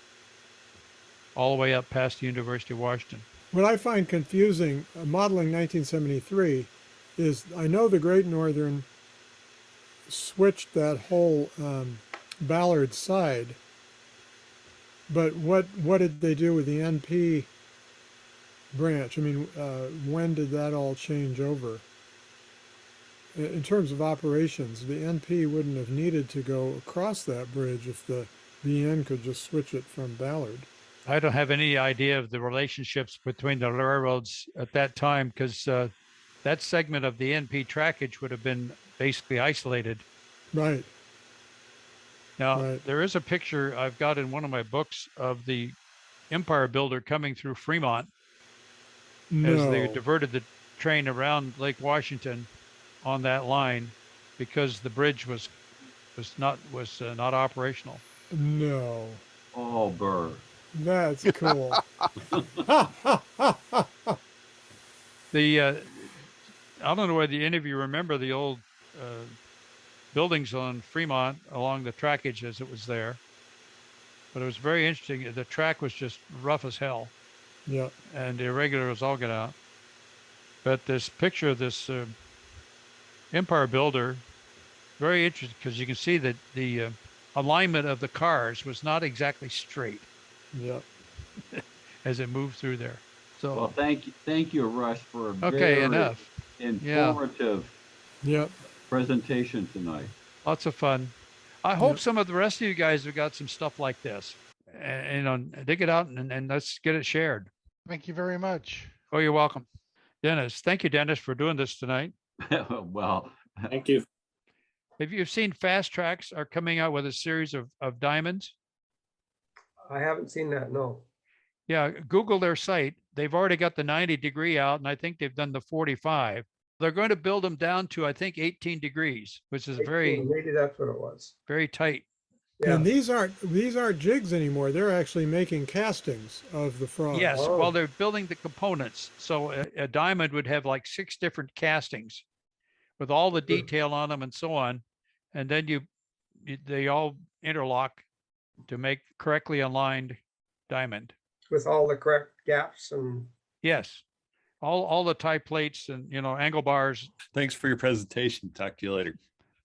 all the way up past the University of Washington. What I find confusing, modeling 1973, is I know the Great Northern switched that whole Ballard side, but what did they do with the NP branch? I mean, when did that all change over? In terms of operations, the NP wouldn't have needed to go across that bridge if the BN could just switch it from Ballard. I don't have any idea of the relationships between the railroads at that time because that segment of the NP trackage would have been basically isolated. Right. Now, there is a picture I've got in one of my books of the Empire Builder coming through Fremont as they diverted the train around Lake Washington on that line because the bridge was not operational. No. Oh, Burr. That's cool. I don't know whether any of you remember the old buildings on Fremont along the trackage as it was there, but it was very interesting. The track was just rough as hell. Yeah. And irregular as all get out. But this picture of this Empire Builder, very interesting because you can see that the alignment of the cars was not exactly straight. Yeah. As it moved through there. So well, thank you, Russ, for a very informative presentation tonight. Lots of fun. I hope some of the rest of you guys have got some stuff like this, and dig it out and let's get it shared. Thank you very much. Oh, you're welcome, Dennis. Thank you, Dennis, for doing this tonight. Well, thank you. Have you seen Fast Tracks are coming out with a series of diamonds? I haven't seen that, no. Yeah, Google their site. They've already got the 90-degree out, and I think they've done the 45. They're going to build them down to, I think, 18 degrees, which is maybe that's what it was. Very tight. Yeah. And these aren't jigs anymore. They're actually making castings of the frog. Yes, well, they're building the components. So a diamond would have like 6 different castings with all the detail on them and so on. And then they all interlock to make correctly aligned diamond. With all the correct gaps and. Yes, all the tie plates and, angle bars. Thanks for your presentation. Talk to you later.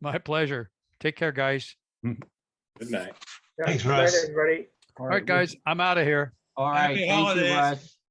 My pleasure. Take care, guys. Good night. Yeah, Thanks, good night, Russ. everybody. All right, guys, I'm out of here. All right. Happy Thank holidays. you, Russ.